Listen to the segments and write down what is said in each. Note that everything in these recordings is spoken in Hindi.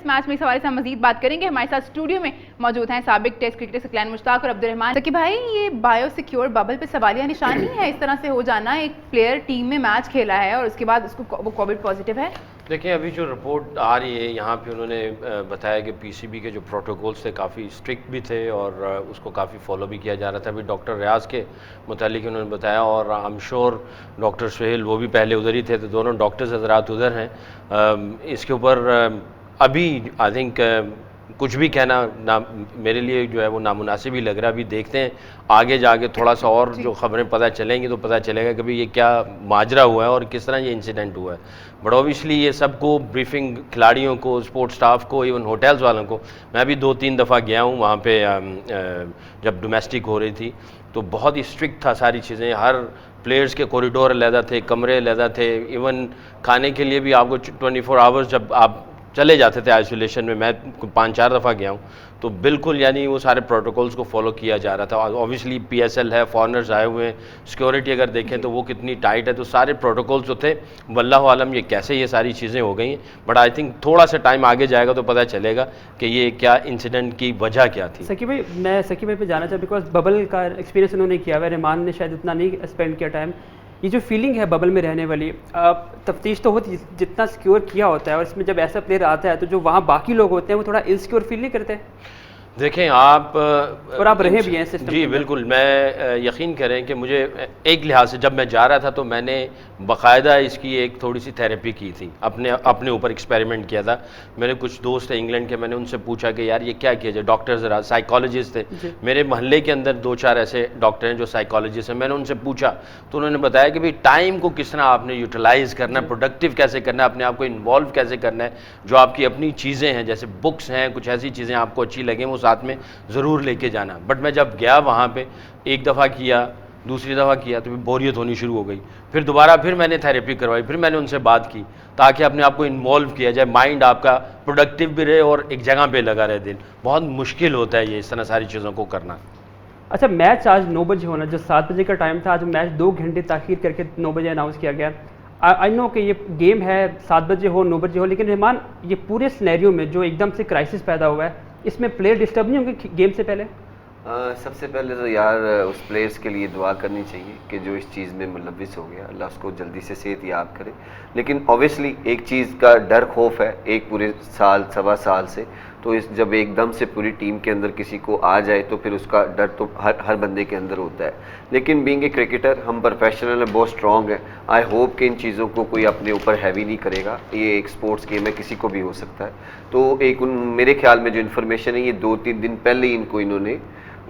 मैच में इस हवाले से हम मजीद बात करेंगे। हमारे साथ स्टूडियो में मौजूद हैं साबिक टेस्ट क्रिकेटर सकलैन मुश्ताक और अब्दुल रहमान। सकी भाई, ये बायो सिक्योर बबल पे सवालिया निशान नहीं है इस तरह से हो जाना? एक प्लेयर टीम में मैच खेला है और उसके बाद उसको वो कोविड पॉजिटिव है। देखिए, अभी जो रिपोर्ट आ रही है यहाँ पे उन्होंने बताया कि पीसीबी के जो प्रोटोकॉल्स थे काफ़ी स्ट्रिक्ट भी थे और उसको काफ़ी फॉलो भी किया जा रहा था। अभी डॉक्टर रियाज के मुतालिक उन्होंने बताया और I am sure doctor Suhail वो भी पहले उधर ही थे, तो दोनों डॉक्टर्स हजरात उधर हैं। इसके ऊपर अभी आई थिंक कुछ भी कहना ना मेरे लिए जो है वो नामुनासिब ही लग रहा है। अभी देखते हैं आगे जाके थोड़ा सा और जो खबरें पता चलेंगी तो पता चलेगा कि भाई ये क्या माजरा हुआ है और किस तरह ये इंसिडेंट हुआ है। बट ऑब्वियसली ये सबको ब्रीफिंग खिलाड़ियों को, स्पोर्ट्स स्टाफ को, इवन होटल्स वालों को, मैं भी 2-3 दफ़ा गया हूँ वहाँ पे जब डोमेस्टिक हो रही थी तो बहुत ही स्ट्रिक्ट था सारी चीज़ें। हर प्लेयर्स के कॉरिडोर अलहदा थे, कमरे अलहदा थे, इवन खाने के लिए भी आपको 24 आवर्स जब आप चले जाते थे आइसोलेशन में, मैं 5-4 दफ़ा गया हूँ, तो बिल्कुल यानी वो सारे प्रोटोकॉल्स को फॉलो किया जा रहा था। ऑब्वियसली पीएसएल है, फॉरनर्स आए हुए हैं, सिक्योरिटी अगर देखें तो वो कितनी टाइट है, तो सारे प्रोटोकॉल्स जो थे वल्लाहु आलम ये कैसे ये सारी चीज़ें हो गई हैं। बट आई थिंक थोड़ा सा टाइम आगे जाएगा तो पता चलेगा कि ये क्या इंसिडेंट की वजह क्या थी। सकी भाई, मैं सकी भाई पे जाना चाहता बिकॉज बबल का एक्सपीरियंस उन्होंने किया हुआ है, रहमान ने शायद उतना नहीं स्पेंड किया टाइम। ये जो फीलिंग है बबल में रहने वाली, तफ्तीश तो होती जितना सिक्योर किया होता है, और इसमें जब ऐसा प्लेयर आता है तो जो वहाँ बाकी लोग होते हैं वो थोड़ा इनसिक्योर फील नहीं करते? देखें आप और आप रहे भी हैं सिस्टम जी बिल्कुल, मैं यकीन करें कि मुझे एक लिहाज से जब मैं जा रहा था तो मैंने बाकायदा इसकी एक थोड़ी सी थेरेपी की थी, अपने ऊपर एक्सपेरिमेंट किया था। मेरे कुछ दोस्त थे इंग्लैंड के, मैंने उनसे पूछा कि यार ये क्या किया जाए। डॉक्टर्स साइकोलॉजिस्ट थे मेरे मोहल्ले के अंदर, 2-4 ऐसे डॉक्टर हैं जो साइकोलॉजिस्ट हैं। मैंने उनसे पूछा तो उन्होंने बताया कि भाई टाइम को किस तरह आपने यूटिलाइज़ करना है, प्रोडक्टिव कैसे करना है, अपने आप को इन्वॉल्व कैसे करना है, जो आपकी अपनी चीज़ें हैं जैसे बुक्स हैं, कुछ ऐसी चीज़ें आपको अच्छी लगें वो साथ में ज़रूर लेके जाना। बट मैं जब गया वहाँ पे एक दफ़ा किया, दूसरी दफ़ा किया तो फिर बोरियत होनी शुरू हो गई। फिर दोबारा फिर मैंने थेरेपी करवाई, फिर मैंने उनसे बात की ताकि अपने आप को इन्वॉल्व किया जाए, माइंड आपका प्रोडक्टिव भी रहे और एक जगह पे लगा रहे दिल। बहुत मुश्किल होता है ये इस तरह सारी चीज़ों को करना। अच्छा, मैच आज 9 बजे होना, जो 7 बजे का टाइम था, आज मैच 2 घंटे ताख़ीर करके 9 बजे अनाउंस किया गया। आई नो कि ये गेम है 7 बजे हो 9 बजे हो, लेकिन रहमान ये पूरे सिनेरियो में जो एकदम से क्राइसिस पैदा हुआ है, इसमें प्लेयर डिस्टर्ब नहीं होंगे गेम से पहले? सबसे पहले तो यार उस प्लेयर्स के लिए दुआ करनी चाहिए कि जो इस चीज़ में मुलविस हो गया, अल्लाह उसको जल्दी से सेहत याब करे। लेकिन ऑब्वियसली एक चीज़ का डर खौफ है एक पूरे साल 1.25 साल से, तो इस जब एकदम से पूरी टीम के अंदर किसी को आ जाए तो फिर उसका डर तो हर बंदे के अंदर होता है। लेकिन बीइंग ए क्रिकेटर हम प्रोफेशनल हैं, बहुत स्ट्रॉन्ग है। आई होप कि इन चीज़ों को कोई अपने ऊपर हैवी नहीं करेगा। ये एक स्पोर्ट्स गेम है, किसी को भी हो सकता है। तो एक मेरे ख्याल में जो इन्फॉर्मेशन है ये 2-3 दिन पहले ही इनको इन्होंने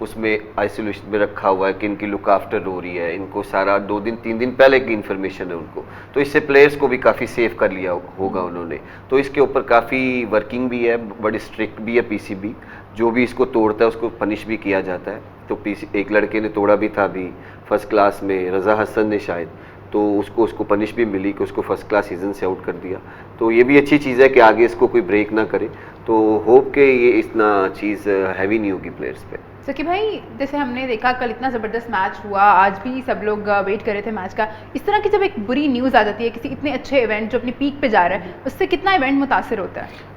उसमें आइसोलेशन में रखा हुआ है कि इनकी लुक आफ्टर हो रही है, इनको सारा 2-3 दिन पहले की इन्फॉर्मेशन है उनको, तो इससे प्लेयर्स को भी काफ़ी सेफ कर लिया होगा उन्होंने। तो इसके ऊपर काफ़ी वर्किंग भी है, बड़ी स्ट्रिक्ट भी है पीसीबी, जो भी इसको तोड़ता है उसको पनिश भी किया जाता है। तो एक लड़के ने तोड़ा भी था अभी फर्स्ट क्लास में, रज़ा हसन ने शायद, तो उसको पनिश भी मिली कि उसको फर्स्ट क्लास सीजन से आउट कर दिया। तो ये भी अच्छी चीज़ है कि आगे इसको कोई ब्रेक ना करे। तो होप के ये इतना चीज़ हैवी नहीं होगी प्लेयर्स पे। सकी भाई, जैसे हमने देखा कल इतना ज़बरदस्त मैच हुआ, आज भी सब लोग वेट कर रहे थे मैच का। इस तरह की जब एक बुरी न्यूज़ आ जाती है किसी इतने अच्छे इवेंट जो अपनी पीक पे जा रहा है, उससे कितना इवेंट मुतासर होता है?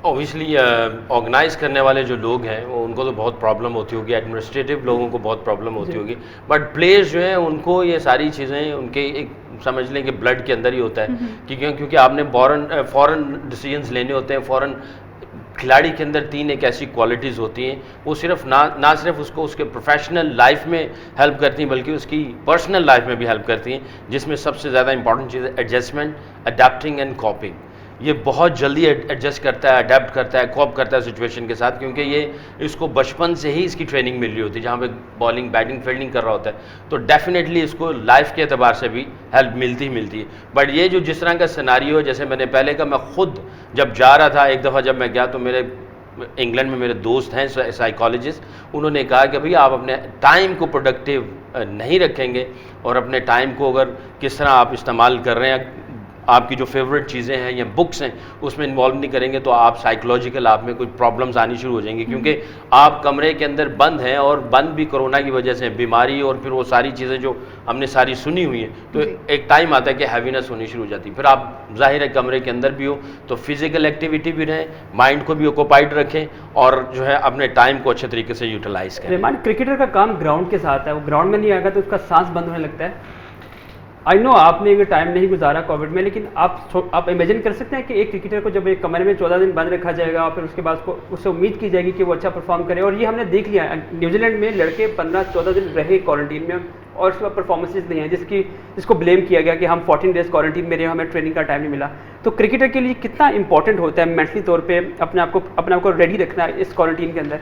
ऑब्वियसली ऑर्गेनाइज करने वाले जो लोग हैं वो उनको तो बहुत प्रॉब्लम होती होगी, एडमिनिस्ट्रेटिव लोगों को बहुत प्रॉब्लम होती होगी, बट प्लेयर्स जो हैं उनको ये सारी चीज़ें उनके एक समझ लें कि ब्लड के अंदर ही होता है। क्योंकि आपने फ़ौरन डिसीजंस लेने होते हैं, फ़ौरन खिलाड़ी के अंदर 3 एक ऐसी क्वालिटीज़ होती हैं, वो सिर्फ ना सिर्फ उसको उसके प्रोफेशनल लाइफ में हेल्प करती हैं बल्कि उसकी पर्सनल लाइफ में भी हेल्प करती हैं, जिसमें सबसे ज़्यादा इंपॉर्टेंट चीज़ है एडजस्टमेंट, अडेप्टिंग एंड कॉपिंग। ये बहुत जल्दी एडजस्ट करता है, अडेप्ट करता है, कॉप करता है सिचुएशन के साथ, क्योंकि ये इसको बचपन से ही इसकी ट्रेनिंग मिल रही होती है, जहाँ पे बॉलिंग, बैटिंग, फील्डिंग कर रहा होता है। तो डेफिनेटली इसको लाइफ के अतबार से भी हेल्प मिलती है। बट ये जो जिस तरह का सिनारियो है, जैसे मैंने पहले कहा, मैं खुद जब जा रहा था, एक दफ़ा जब मैं गया तो मेरे इंग्लैंड में मेरे दोस्त हैं साइकोलॉजिस्ट, उन्होंने कहा कि भैया आप अपने टाइम को प्रोडक्टिव नहीं रखेंगे और अपने टाइम को अगर किस तरह आप इस्तेमाल कर रहे हैं आपकी जो फेवरेट चीज़ें हैं या बुक्स हैं उसमें इन्वॉल्व नहीं करेंगे तो आप साइकोलॉजिकल आप में कुछ प्रॉब्लम्स आनी शुरू हो जाएंगी, क्योंकि आप कमरे के अंदर बंद हैं और बंद भी कोरोना की वजह से, बीमारी और फिर वो सारी चीज़ें जो हमने सारी सुनी हुई हैं, तो एक टाइम आता है कि हैवीनेस होनी शुरू हो जाती है। फिर आप जाहिर है कमरे के अंदर भी हो तो फिजिकल एक्टिविटी भी रहें, माइंड को भी ऑक्यूपाइड रखें और जो है अपने टाइम को अच्छे तरीके से यूटिलाइज करें। रहमान, क्रिकेटर का काम ग्राउंड के साथ है, वो ग्राउंड में नहीं आएगा तो उसका सांस बंद होने लगता है। आई नो आपने ये टाइम नहीं गुजारा कोविड में, लेकिन आप इमेजिन कर सकते हैं कि एक क्रिकेटर को जब एक कमरे में 14 दिन बंद रखा जाएगा और फिर उसके बाद उससे उम्मीद की जाएगी कि वो अच्छा परफॉर्म करे। और ये हमने देख लिया, न्यूजीलैंड में लड़के 15-14 दिन रहे क्वारंटीन में और उसके बाद परफॉर्मेंसेज नहीं है, जिसको ब्लेम किया गया कि हम 14 डेज क्वारंटीन में रहे, हमें ट्रेनिंग का टाइम नहीं मिला। तो क्रिकेटर के लिए कितना इंपॉर्टेंट होता है मेंटली तौर पर अपने आप को रेडी रखना इस क्वारंटीन के अंदर?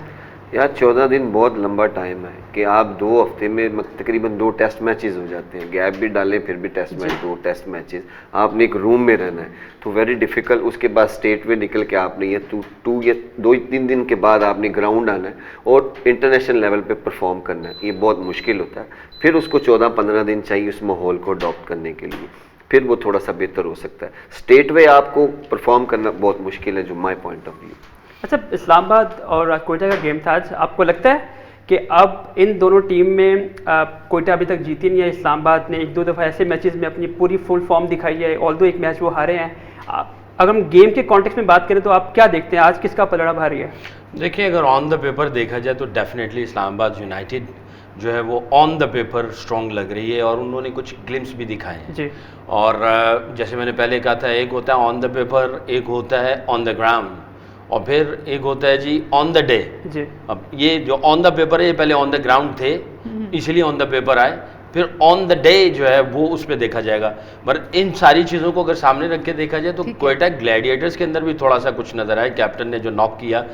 यार 14 दिन बहुत लंबा टाइम है कि आप 2 हफ्ते में तकरीबन 2 टेस्ट मैचेस हो जाते हैं, गैप भी डालें फिर भी टेस्ट मैच, 2 टेस्ट मैचेस, आपने एक रूम में रहना है तो वेरी डिफ़िकल्ट। उसके बाद स्टेट में निकल के आपने ये 2-3 दिन के बाद आपने ग्राउंड आना है और इंटरनेशनल लेवल पे परफॉर्म करना है, ये बहुत मुश्किल होता है। फिर उसको 14-15 दिन चाहिए उस माहौल को अडॉप्ट करने के लिए, फिर वो थोड़ा सा बेहतर हो सकता है। स्टेट में आपको परफॉर्म करना बहुत मुश्किल है, जो माई पॉइंट ऑफ व्यू। अच्छा, इस्लामाबाद और कोयटा का गेम था आज, आपको लगता है कि अब इन दोनों टीम में कोयटा अभी तक जीती नहीं है, इस्लामाबाद ने 1-2 दफ़ा ऐसे मैचेस में अपनी पूरी फुल फॉर्म दिखाई है, ऑल्दो एक मैच वो हारे हैं। अगर हम गेम के कॉन्टेक्स्ट में बात करें तो आप क्या देखते हैं, आज किसका पलड़ा भारी है? देखिए, अगर ऑन द पेपर देखा जाए तो डेफिनेटली इस्लामाबाद यूनाइटेड जो है वो ऑन द पेपर स्ट्रॉन्ग लग रही है और उन्होंने कुछ ग्लिम्स भी दिखाए हैं जी। और जैसे मैंने पहले कहा था, एक होता है ऑन द पेपर, एक होता है ऑन द ग्राउंड और फिर एक होता है जी ऑन द डे जी। अब ये जो ऑन द पेपर है ये पहले ऑन द ग्राउंड थे, इसलिए ऑन द पेपर आए, फिर ऑन द डे जो है वो उस पर देखा जाएगा। पर इन सारी चीज़ों को अगर सामने रख के देखा जाए तो कोयटा ग्लैडिएटर्स के अंदर भी थोड़ा सा कुछ नज़र आया, कैप्टन ने जो नॉक किया,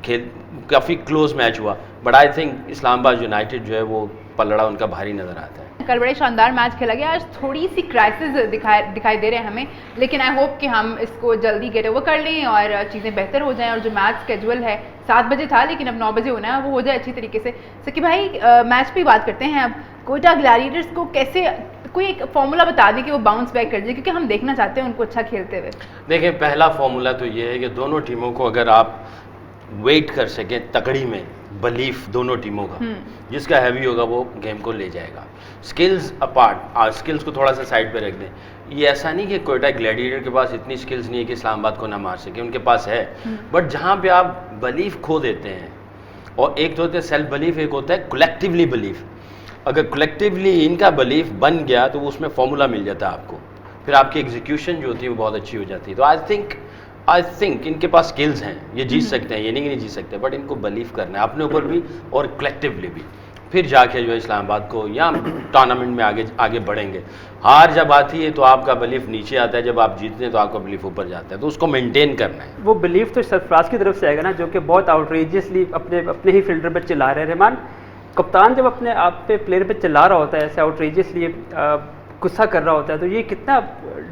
खेल काफ़ी क्लोज मैच हुआ, but I think Islamabad United जो है वो पलड़ा उनका भारी नज़र आता है। कल बड़े शानदार मैच खेला गया, आज थोड़ी सी क्राइसिस दिखाई दे रहे हैं हमें, लेकिन आई होप कि हम इसको जल्दी गेट ओवर कर लें और चीज़ें बेहतर हो जाएं और जो मैच स्केजुअल है 7 बजे था लेकिन अब 9 बजे होना है, वो हो जाए अच्छी तरीके से। सकी भाई, मैच पे बात करते हैं अब। कोयटा ग्लैडिएटर्स को कैसे कोई एक फॉर्मूला बता दें कि वो बाउंस बैक कर जाए, क्योंकि हम देखना चाहते हैं उनको अच्छा खेलते हुए। देखिए, पहला फॉर्मूला तो ये है कि दोनों टीमों को अगर आप वेट कर सकें तकड़ी में, बिलीफ दोनों टीमों का, जिसका हैवी होगा वो गेम को ले जाएगा। स्किल्स अपार्ट, स्किल्स को थोड़ा सा साइड पे रख दें। ये ऐसा नहीं कि कोयटा ग्लैडिएटर के पास इतनी स्किल्स नहीं है कि इस्लामाबाद को ना मार सके, उनके पास है, बट जहाँ पे आप बिलीफ खो देते हैं, और एक तो होता है सेल्फ बिलीफ, एक होता है कलेक्टिवली बिलीफ। अगर कलेक्टिवली इनका बिलीफ बन गया तो उसमें फॉर्मूला मिल जाता है आपको, फिर आपकी एग्जीक्यूशन जो होती है वो बहुत अच्छी हो जाती है। तो आई थिंक इनके पास स्किल्स हैं, ये जीत सकते हैं, ये नहीं कि नहीं जीत सकते, बट इनको बिलीव करना है अपने ऊपर भी और कलेक्टिवली भी, फिर जाके जो है इस्लामाबाद को या टूर्नामेंट में आगे बढ़ेंगे। हार जब आती है तो आपका बिलीफ नीचे आता है, जब आप जीतते हैं तो आपका बिलीफ ऊपर जाता है, तो उसको मेंटेन करना है। वो बिलीफ तो सरफराज की तरफ से आएगा ना, जो कि बहुत आउटरेजियसली अपने ही फील्डर पर चिल्ला रहे हैं। रहमान, कप्तान जब अपने आप पे प्लेयर पे चिल्ला रहा होता है, ऐसे आउटरेजियसली गुस्सा कर रहा होता है, तो ये कितना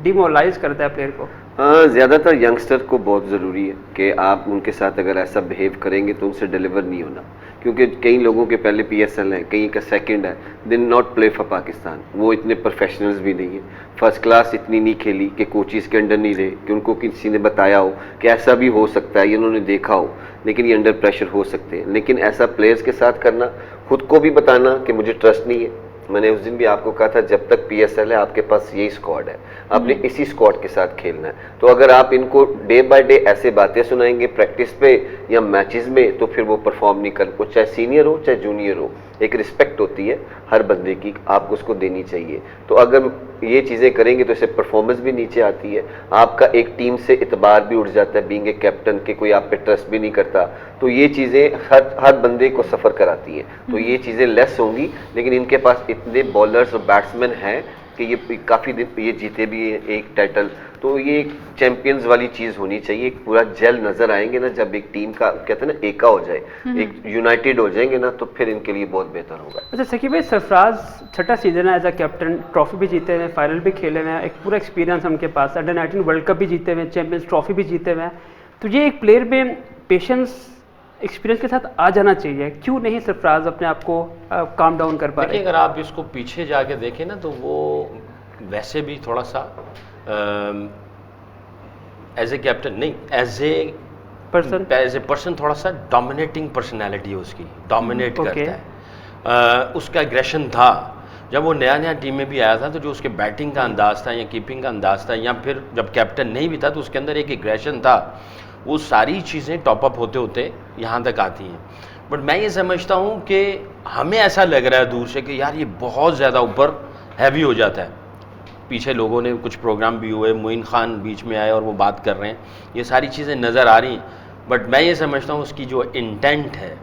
डिमोरलाइज करता है प्लेयर को? ज़्यादातर यंगस्टर को बहुत ज़रूरी है कि आप उनके साथ अगर ऐसा बिहेव करेंगे तो उनसे डिलीवर नहीं होना, क्योंकि कई लोगों के पहले PSL है, कई का सेकंड है, they not play for Pakistan, वो इतने प्रोफेशनल्स भी नहीं है, फर्स्ट क्लास इतनी नहीं खेली कि कोचेस के अंडर नहीं रहे, कि उनको किसी ने बताया हो कि ऐसा भी हो सकता है, ये उन्होंने देखा हो, लेकिन ये अंडर प्रेशर हो सकते हैं। लेकिन ऐसा प्लेयर्स के साथ करना, खुद को भी बताना कि मुझे ट्रस्ट नहीं है। मैंने उस दिन भी आपको कहा था, जब तक PSL है आपके पास यही स्क्वाड है, आपने इसी स्क्वाड के साथ खेलना है। तो अगर आप इनको डे बाय डे ऐसे बातें सुनाएंगे प्रैक्टिस पे या मैचेस में, तो फिर वो परफॉर्म नहीं कर, वो चाहे सीनियर हो चाहे जूनियर हो, एक रिस्पेक्ट होती है हर बंदे की, आपको उसको देनी चाहिए। तो अगर ये चीज़ें करेंगे तो इससे परफॉर्मेंस भी नीचे आती है, आपका एक टीम से इतबार भी उठ जाता है, बीइंग ए कैप्टन के कोई आप पे ट्रस्ट भी नहीं करता। तो ये चीज़ें हर बंदे को सफ़र कराती है, तो ये चीज़ें लेस होंगी। लेकिन इनके पास इतने बॉलर्स और बैट्समैन हैं कि ये काफ़ी दिन ये जीते भी एक टाइटल, तो ये एक चैंपियंस वाली चीज़ होनी चाहिए। एक पूरा जेल नज़र आएंगे ना, जब एक टीम का कहते हैं ना एका हो जाए, एक यूनाइटेड हो जाएंगे ना, तो फिर इनके लिए बहुत बेहतर होगा। अच्छा सकीब भाई, सरफराज छठा सीजन है एज अ कैप्टन, ट्रॉफी भी जीते हुए हैं, फाइनल भी खेले हुए हैं, एक पूरा एक्सपीरियंस उनके पास, अंडर-19 वर्ल्ड कप भी जीते हुए हैं, चैंपियंस ट्रॉफी भी जीते हुए हैं। तो ये एक प्लेयर में पेशेंस एक्सपीरियंस के साथ आ जाना चाहिए, क्यों नहीं सरफराज अपने आप को काम डाउन कर पा रहे? अगर आप इसको पीछे जाके देखें ना, तो वो वैसे भी थोड़ा सा एज ए कैप्टन नहीं, एज ए पर्सन थोड़ा सा डोमिनेटिंग पर्सनैलिटी है उसकी, डोमिनेट करता है। उसका एग्रेशन था जब वो नया नया टीम में भी आया था, तो जो उसके बैटिंग का अंदाज था या कीपिंग का अंदाज था, या फिर जब कैप्टन नहीं भी था तो उसके अंदर एक एग्रेशन था। वो सारी चीज़ें टॉपअप होते होते यहाँ तक आती हैं। बट मैं ये समझता हूँ कि हमें ऐसा लग रहा है दूर से कि यार ये बहुत ज़्यादा ऊपर हैवी हो जाता है। पीछे लोगों ने कुछ प्रोग्राम भी हुए, मोइन खान बीच में आए और वो बात कर रहे हैं, ये सारी चीज़ें नज़र आ रही हैं। बट मैं ये समझता हूँ उसकी जो इंटेंट है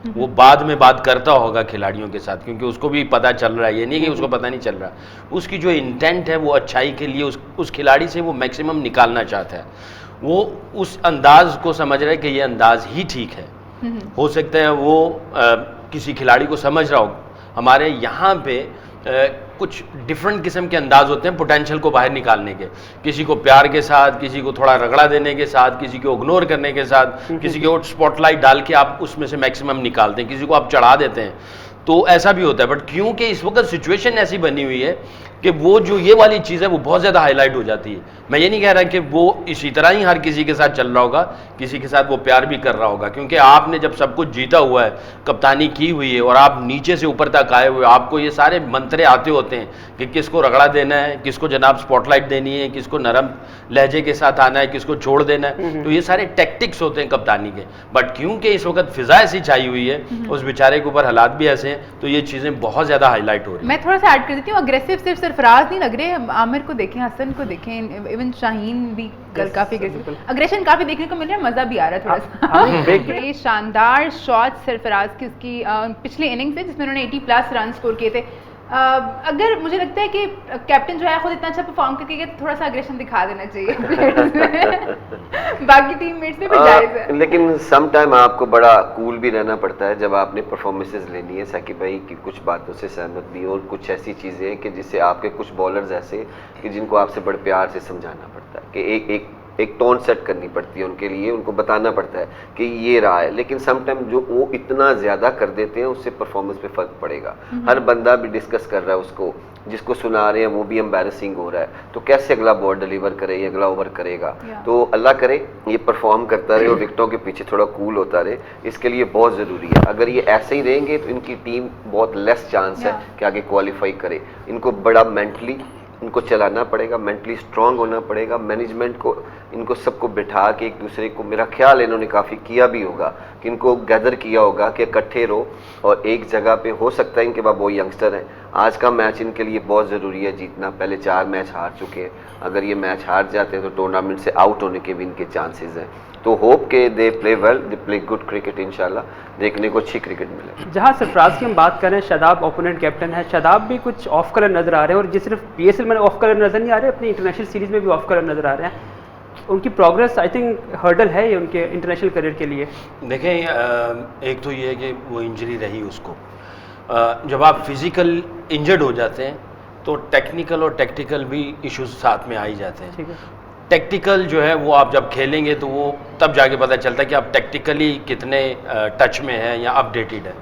वो बाद में बात करता होगा खिलाड़ियों के साथ, क्योंकि उसको भी पता चल रहा है, ये नहीं कि उसको पता नहीं चल रहा। उसकी जो इंटेंट है वो अच्छाई के लिए उस खिलाड़ी से वो मैक्सिमम निकालना चाहता है। वो उस अंदाज को समझ रहा है कि ये अंदाज ही ठीक है। हो सकता है वो किसी खिलाड़ी को समझ रहा हो। हमारे यहाँ पे कुछ डिफरेंट किस्म के अंदाज होते हैं पोटेंशियल को बाहर निकालने के, किसी को प्यार के साथ, किसी को थोड़ा रगड़ा देने के साथ, किसी को इग्नोर करने के साथ, किसी के स्पॉटलाइट डाल के आप उसमें से मैक्सिमम निकालते हैं, किसी को आप चढ़ा देते हैं, तो ऐसा भी होता है। बट क्योंकि इस वक्त सिचुएशन ऐसी बनी हुई है कि वो जो ये वाली चीज़ है वो बहुत ज़्यादा हाईलाइट हो जाती है। मैं ये नहीं कह रहा कि वो इसी तरह ही हर किसी के साथ चल रहा होगा, किसी के साथ वो प्यार भी कर रहा होगा, क्योंकि आपने जब सब कुछ जीता हुआ है, कप्तानी की हुई है और आप नीचे से ऊपर तक आए हुए, आपको ये सारे मंत्रे आते होते हैं कि किसको रगड़ा देना है, किसको जनाब स्पॉटलाइट देनी है, किसको नरम लहजे के साथ आना है, किसको छोड़ देना है। तो ये सारे टैक्टिक्स होते हैं कप्तानी के। बट क्योंकि इस वक्त फिजा ऐसी छाई हुई है, उस बेचारे के ऊपर हालात भी ऐसे हैं, तो ये चीज़ें बहुत ज़्यादा हाईलाइट हो रही हैं। मैं थोड़ा सा ऐड कर देती हूँ, अग्रेसिव सिर्फ सरफराज नहीं लग रहे, आमिर को देखें, हसन को देखें, इवन शाहीन भी काफी अग्रेशन काफी देखने को मिल रहा है, मजा भी आ रहा है थोड़ा सा। ये शानदार शॉट सरफराज की उसकी पिछले इनिंग्स है जिसमें उन्होंने 80+ रन स्कोर किए थे। अगर मुझे लगता है कि कैप्टन जो है खुद इतना अच्छा परफॉर्म करके तो थोड़ा सा अग्रेशन दिखा देना चाहिए बाकी टीममेट्स से भी जायज है। लेकिन सम टाइम आपको बड़ा कूल भी रहना पड़ता है जब आपने परफॉर्मेंसेस लेनी है। साकिब भाई की कुछ बातों से सहमत भी, और कुछ ऐसी चीज़ें हैं कि जिससे आपके कुछ बॉलर्स ऐसे कि जिनको आपसे बड़े प्यार से समझाना पड़ता है कि एक टोन सेट करनी पड़ती है उनके लिए, उनको बताना पड़ता है कि ये रहा है। लेकिन सम टाइम जो वो इतना ज़्यादा कर देते हैं उससे परफॉर्मेंस पे फ़र्क पड़ेगा। हर बंदा भी डिस्कस कर रहा है उसको, जिसको सुना रहे हैं वो भी एम्बैरेसिंग हो रहा है, तो कैसे अगला बॉल डिलीवर करे, ये अगला ओवर करेगा। तो अल्लाह करे ये परफॉर्म करता रहे और विकेटों के पीछे थोड़ा कूल होता रहे, इसके लिए बहुत ज़रूरी है। अगर ये ऐसे ही रहेंगे तो इनकी टीम बहुत लेस चांस है कि आगे क्वालिफाई करे। इनको बड़ा मेंटली इनको चलाना पड़ेगा, मेंटली स्ट्रांग होना पड़ेगा। मैनेजमेंट को इनको सबको बिठा के एक दूसरे को, मेरा ख्याल है इन्होंने काफ़ी किया भी होगा कि इनको गैदर किया होगा कि इकट्ठे रहो और एक जगह पे। हो सकता है इनके बाद वो यंगस्टर हैं, आज का मैच इनके लिए बहुत ज़रूरी है जीतना। पहले 4 मैच हार चुके हैं, अगर ये मैच हार जाते हैं तो टूर्नामेंट से आउट होने के भी इनके चांसेस हैं। तो होप के they play well, they play good cricket, इंशाल्लाह देखने को अच्छी क्रिकेट मिले। जहां सरफराज की हम बात करें, शादाब ओपोनेंट कैप्टन है, शादाब भी कुछ ऑफ कलर नज़र आ रहे हैं, और जिस सिर्फ PSL में ऑफ कलर नज़र नहीं आ रहे, अपनी इंटरनेशनल सीरीज़ में भी ऑफ कलर नज़र आ रहे हैं। उनकी प्रोग्रेस आई थिंक हर्डल है ये उनके इंटरनेशनल करियर के लिए। देखें, एक तो ये है कि वो इंजरी रही उसको। जब आप फिज़िकल इंजर्ड हो जाते हैं तो टेक्निकल और टैक्टिकल भी इश्यूज साथ में आ ही जाते हैं। ठीक है। टेक्टिकल जो है वो आप जब खेलेंगे तो वो तब जाके पता चलता है कि आप टेक्टिकली कितने टच में हैं या अपडेटेड है।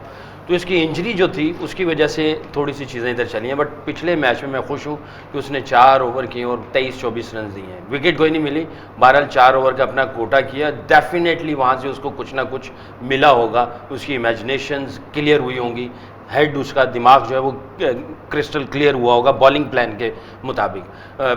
तो इसकी इंजरी जो थी उसकी वजह से थोड़ी सी चीज़ें इधर चली हैं। बट पिछले मैच में मैं खुश हूँ कि उसने 4 ओवर किए और 23-24 रन दिए हैं। विकेट कोई नहीं मिली, बहरहाल 4 ओवर का अपना कोटा किया। डेफिनेटली वहाँ से उसको कुछ ना कुछ मिला होगा, उसकी इमेजिनेशंस क्लियर हुई होंगी, हेड उसका दिमाग जो है वो क्रिस्टल क्लियर हुआ होगा बॉलिंग प्लान के मुताबिक।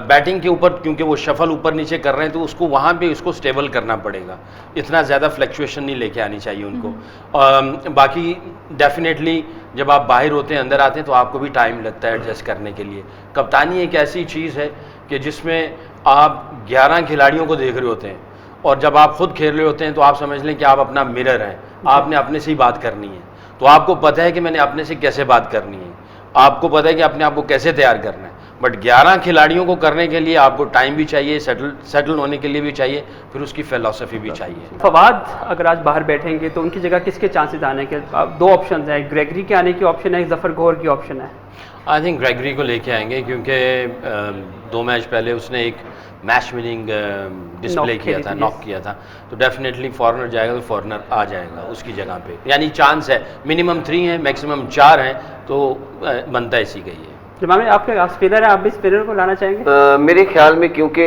बैटिंग के ऊपर क्योंकि वो शफल ऊपर नीचे कर रहे हैं तो उसको वहाँ पे उसको स्टेबल करना पड़ेगा, इतना ज़्यादा फ्लक्चुएशन नहीं लेके आनी चाहिए उनको। बाकी डेफिनेटली जब आप बाहर होते हैं अंदर आते हैं तो आपको भी टाइम लगता है एडजस्ट करने के लिए। कप्तानी एक ऐसी चीज़ है कि जिसमें आप 11 खिलाड़ियों को देख रहे होते हैं, और जब आप खुद खेल रहे होते हैं तो आप समझ लें कि आप अपना मिरर हैं, आपने अपने से ही बात करनी है। तो आपको पता है कि मैंने अपने से कैसे बात करनी है, आपको पता है कि अपने आप को कैसे तैयार करना है। बट 11 खिलाड़ियों को करने के लिए आपको टाइम भी चाहिए, सेटल होने के लिए भी चाहिए, फिर उसकी फिलॉसफी भी चाहिए। फवाद अगर आज बाहर बैठेंगे तो उनकी जगह किसके चांसेस आने के? 2 ऑप्शन हैं, ग्रेगरी के आने की ऑप्शन है, जफर गौहर की ऑप्शन है। आई थिंक ग्रेगरी को लेके आएंगे क्योंकि 2 मैच पहले उसने एक मैच विनिंग डिस्प्ले किया था, नॉक किया था। तो डेफिनेटली फॉरनर जाएगा तो फॉरनर आ जाएगा उसकी जगह पे, यानी चांस है। मिनिमम 3 है, मैक्सिमम 4 हैं, तो बनता इसी का ही है। जमाल भाई आप स्पिनर हैं, आप भी स्पिनर को लाना चाहेंगे? मेरे ख्याल में क्योंकि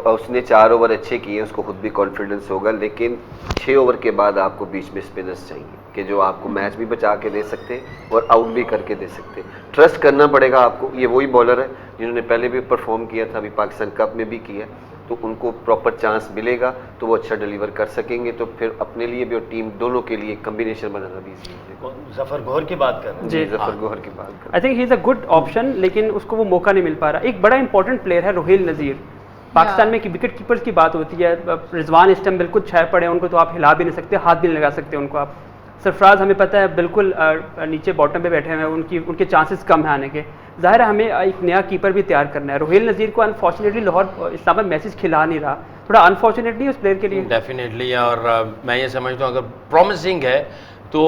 उसने 4 ओवर अच्छे किए, उसको खुद भी कॉन्फिडेंस होगा, लेकिन 6 ओवर के बाद आपको बीच में स्पिनर्स चाहिए कि जो आपको मैच भी बचा के दे सकते हैं और आउट भी करके दे सकते हैं। ट्रस्ट करना पड़ेगा आपको। ये वही बॉलर है जिन्होंने पहले भी परफॉर्म किया था, अभी पाकिस्तान कप में भी किया, तो उनको प्रॉपर चांस मिलेगा तो वो अच्छा डिलीवर कर सकेंगे, तो फिर अपने लिए भी और टीम दोनों के लिए कम्बिनेशन बनाना भी ईजी है। जफर गौहर की बात कर रहे हैं। जी, जफर गौहर की बात कर। I think he is a good option, लेकिन उसको वो मौका नहीं मिल पा रहा। एक बड़ा इंपॉर्टेंट प्लेयर है रोहिल नज़ीर। पाकिस्तान में विकेट कीपर्स की बात होती है, रिजवान इस टाइम बिल्कुल छाए पड़े हैं, उनको तो आप हिला भी नहीं सकते, हाथ भी नहीं लगा सकते उनको आप। सरफराज हमें पता है बिल्कुल नीचे बॉटम पे बैठे हुए हैं, उनके चांसेस कम है आने के। ज़ाहिर है हमें एक नया कीपर भी तैयार करना है। रोहिल नज़ीर को अनफॉर्चुनेटली लाहौर इस्लामाबाद मैचेस खिला नहीं रहा, थोड़ा अनफॉर्चुनेट नहीं उस प्लेयर के लिए? डेफिनेटली, और मैं ये समझता हूँ अगर प्रॉमिसिंग है तो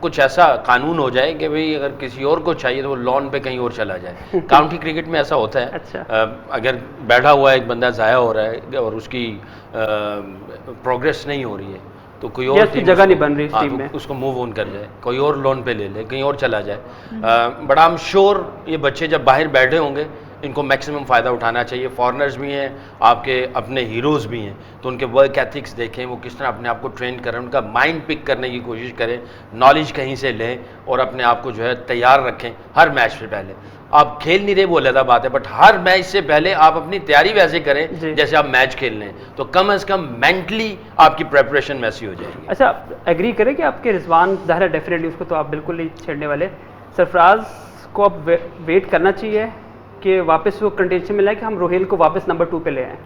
कुछ ऐसा कानून हो जाए कि भाई अगर किसी और को चाहिए तो वो लॉन पे कहीं और चला जाए। काउंटी क्रिकेट में ऐसा होता है। अच्छा। अगर बैठा हुआ एक बंदा ज़ाया हो रहा है और उसकी प्रोग्रेस नहीं हो रही है तो कोई और उसकी जगह नहीं बन रही इस टीम में, उसको मूव ऑन कर जाए, कोई और लोन पे ले ले, कहीं और चला जाए। बट आई एम श्योर ये बच्चे जब बाहर बैठे होंगे इनको मैक्सिमम फ़ायदा उठाना चाहिए। फॉरेनर्स भी हैं, आपके अपने हीरोज़ भी हैं, तो उनके वर्क एथिक्स देखें, वो किस तरह अपने आप को ट्रेन करें, उनका माइंड पिक करने की कोशिश करें, नॉलेज कहीं से लें और अपने आप को जो है तैयार रखें हर मैच से पहले। आप खेल नहीं रहे वो अलग बात है, बट हर मैच से पहले आप अपनी तैयारी वैसे करें जैसे आप मैच खेल रहे हैं, तो कम से कम मेंटली आपकी प्रेपरेशन वैसी हो जाएगी। अच्छा, एग्री करें कि आपके रिजवान ज़ाहिर है डेफिनेटली उसको तो आप बिल्कुल नहीं छेड़ने वाले, सरफराज को अब वेट करना चाहिए कि वापस वो कंटेंशन में लाए कि हम रोहिल को वापस नंबर 2 पे ले आए?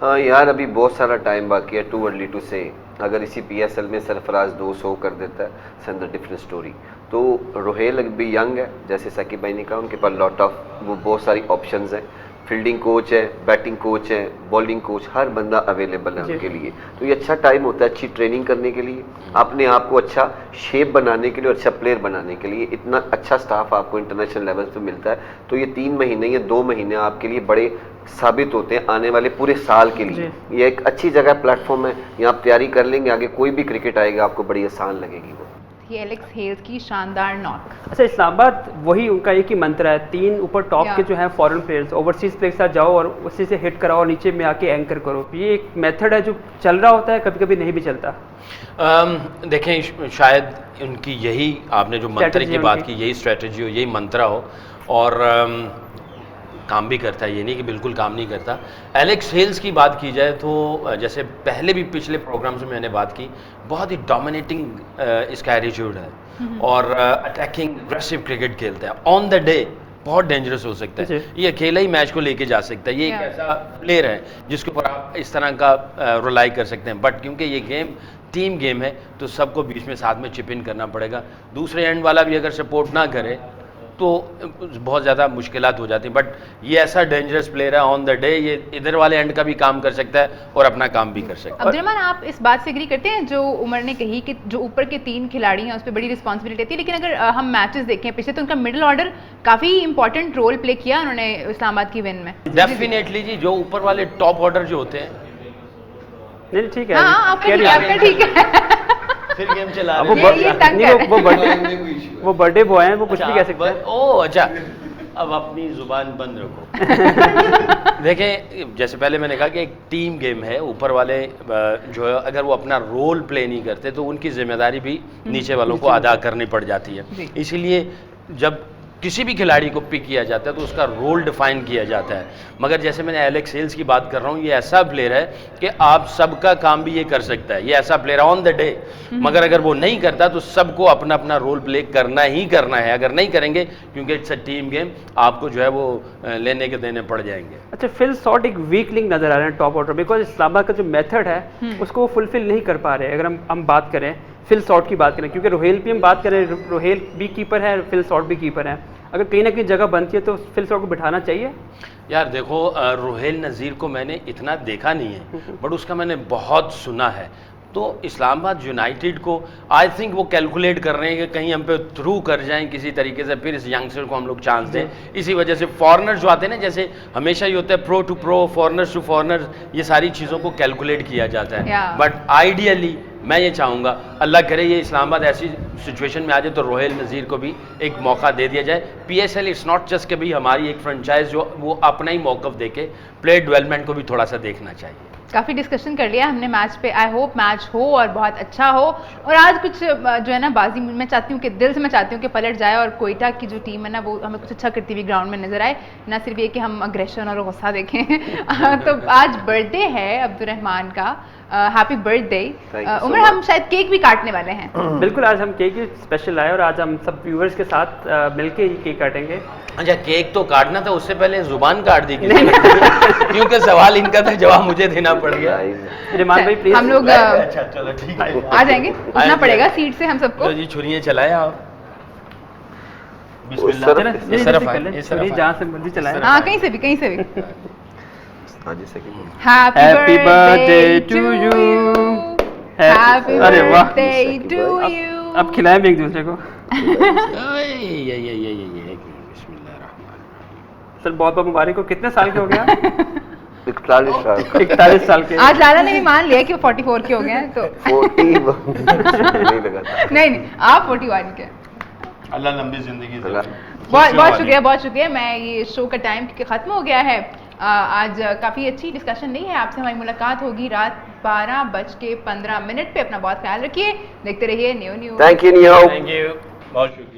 हाँ यार, अभी बहुत सारा टाइम बाकी है, टू अर्ली टू से। अगर इसी PSL में सरफराज 200 कर देता है, सेंड द डिफरेंट स्टोरी। तो रोहेल भी यंग है, जैसे साकिब भाई ने कहा, उनके पास लॉट ऑफ वो बहुत सारी ऑप्शंस हैं। फील्डिंग कोच है, बैटिंग कोच है, बॉलिंग कोच, हर बंदा अवेलेबल है उनके लिए। तो ये अच्छा टाइम होता है अच्छी ट्रेनिंग करने के लिए, अपने आप को अच्छा शेप बनाने के लिए और अच्छा प्लेयर बनाने के लिए। इतना अच्छा स्टाफ आपको इंटरनेशनल लेवल पे मिलता है, तो ये 3 महीने या 2 महीने आपके लिए बड़े साबित होते हैं आने वाले पूरे साल के लिए। ये एक अच्छी जगह प्लेटफॉर्म है, यहाँ आप तैयारी कर लेंगे, आगे कोई भी क्रिकेट आएगा आपको बड़ी आसान लगेगी वो। ये एलेक्स हेल्स की शानदार नॉक। अच्छा, इस्लामाबाद वही उनका एक ही मंत्र है, 3 ऊपर टॉप के जो हैं फॉरेन प्लेयर्स, ओवरसीज प्लेयर के साथ जाओ और उसी से हिट कराओ और नीचे में आके एंकर करो। ये एक मेथड है जो चल रहा होता है, कभी कभी नहीं भी चलता। देखें, शायद उनकी यही, आपने जो मंत्र की बात की, यही स्ट्रेटजी हो, यही मंत्र हो, और काम भी करता है, ये नहीं कि बिल्कुल काम नहीं करता। एलेक्स हेल्स की बात की जाए तो जैसे पहले भी पिछले प्रोग्राम्स में मैंने बात की, बहुत ही डोमिनेटिंग इसका एटीट्यूड है और अटैकिंग एग्रेसिव क्रिकेट खेलता है। ऑन द डे बहुत डेंजरस हो सकता है, ये अकेला ही मैच को लेके जा सकता है। ये एक ऐसा प्लेयर है जिसके ऊपर आप इस तरह का रिलाई कर सकते हैं, बट क्योंकि ये गेम टीम गेम है तो सबको बीच में साथ में चिप इन करना पड़ेगा। दूसरे एंड वाला भी अगर सपोर्ट ना करे तो बहुत ज़्यादा मुश्किलात हो जाती हैं। बट ये ऐसा डेंजरस प्लेयर है, ऑन द डे ये इधर वाले एंड का भी काम कर सकता है और अपना काम भी कर सकता है। अब्दुर्रहमान, आप इस बात से एग्री करते हैं जो उमर ने कही कि जो ऊपर के 3 खिलाड़ी हैं उस पर बड़ी रिस्पॉन्सिबिलिटी होती है, लेकिन अगर हम मैचेस देखें पिछले तो उनका मिडिल ऑर्डर काफ़ी इंपॉर्टेंट रोल प्ले किया उन्होंने इस्लामाबाद की विन में। डेफिनेटली जी, जो ऊपर वाले टॉप ऑर्डर जो होते हैं, नहीं ठीक है, हाँ आपका ठीक है, फिर गेम चला वो बर्थडे बॉय हैं, वो कुछ भी कह सकते हैं। ओह अच्छा, अब अपनी जुबान बंद रखो। देखें, जैसे पहले मैंने कहा कि एक टीम गेम है, ऊपर वाले जो है अगर वो अपना रोल प्ले नहीं करते तो उनकी जिम्मेदारी भी नीचे वालों को अदा करनी पड़ जाती है। इसीलिए जब किसी भी खिलाड़ी को पिक किया जाता है तो उसका रोल डिफाइन किया जाता है। मगर जैसे मैंने एलेक्स हेल्स की बात कर रहा हूँ, ये ऐसा प्लेयर है कि आप सबका काम भी ये कर सकता है। ये ऐसा प्लेयर ऑन द डे, मगर अगर वो नहीं करता तो सबको अपना अपना रोल प्ले करना ही करना है। अगर नहीं करेंगे, क्योंकि इट्स अ टीम गेम, आपको जो है वो लेने के देने पड़ जाएंगे। अच्छा, फिल शॉट एक वीक लिंक नजर आ रहे हैं टॉप ऑर्डर, बिकॉज इस्लामाबाद का जो मेथड है उसको वो फुलफिल नहीं कर पा रहे। अगर हम बात करें फिल शॉट की बात करें, क्योंकि रोहेल भी हम बात करें, रोहेल भी कीपर है, फिल शॉट भी कीपर है, अगर कहीं ना कहीं जगह बनती है तो फिल शॉट को बिठाना चाहिए। यार देखो, रोहेल नज़ीर को मैंने इतना देखा नहीं है, बट उसका मैंने बहुत सुना है। तो इस्लामाबाद यूनाइटेड को आई थिंक वो कैलकुलेट कर रहे हैं कि कहीं हम पे थ्रू कर जाएं किसी तरीके से, फिर इस यंगस्टर को हम लोग चांस दें। इसी वजह से फॉरनर जो आते हैं ना, जैसे हमेशा ये होता है pro to pro, foreigners to foreigners, ये सारी चीज़ों को कैलकुलेट किया जाता है। बट आइडियली मैं ये चाहूँगा अल्लाह करे ये इस्लामाबाद ऐसी सिचुएशन में आ जाए तो रोहेल नज़ीर को भी एक मौका दे दिया जाए। PSL इट्स नॉट जस्ट कि भाई हमारी एक फ्रेंचाइज जो वो अपना ही मौक़िफ़ देके प्लेयर डेवलपमेंट को भी थोड़ा सा देखना चाहिए। काफ़ी डिस्कशन कर लिया हमने मैच पे, आई होप मैच हो और बहुत अच्छा हो। और आज कुछ जो है ना बाजी मैं चाहती हूँ कि दिल से मैं चाहती हूँ कि पलट जाए और कोयटा की जो टीम है ना वो हमें कुछ अच्छा करती हुई ग्राउंड में नजर आए, ना सिर्फ ये कि हम अग्रेशन और गुस्सा देखें। तो आज बर्थडे है अब्दुर्रहमान का, हैप्पी बर्थडे उमर। हम शायद केक भी काटने वाले हैं। बिल्कुल, आज हम केक ही स्पेशल लाए और आज हम सब व्यूअर्स के साथ मिलके ही केक काटेंगे। अच्छा, केक तो काटना था, उससे पहले जुबान काट दी क्योंकि सवाल इनका था, जवाब मुझे देना पड़ गया। रिमान भाई प्लीज, हम लोग अच्छा चलो ठीक है, आ जाएंगे, उठना पड़ेगा सीट से हम सबको। तो जी छुरियाँ चलाए आप, जहाँ से मर्जी चलाएं। हाँ, कहीं से भी, कहीं से भी। Happy birthday to you. Happy अरे वाह, बर्थडे टू यू। अब खिलाएं भी एक दूसरे को। सर बहुत बहुत मुबारक हो। कितने साल के हो गया? 41 साल। 41 साल के। आज लाला ने भी मान लिया कि वो 44 के हो गए हैं, तो 40 नहीं लगा था। नहीं आप 41 के। अल्लाह लंबी जिंदगी दे। बहुत शुक्रिया, बहुत शुक्रिया। मैं ये शो का टाइम क्योंकि ख़त्म हो गया है। आज काफ़ी अच्छी डिस्कशन नहीं है, आपसे हमारी मुलाकात होगी रात 12:15 पे। अपना बहुत ख्याल रखिए, देखते रहिए न्यू। थैंक यू, बहुत शुक्रिया।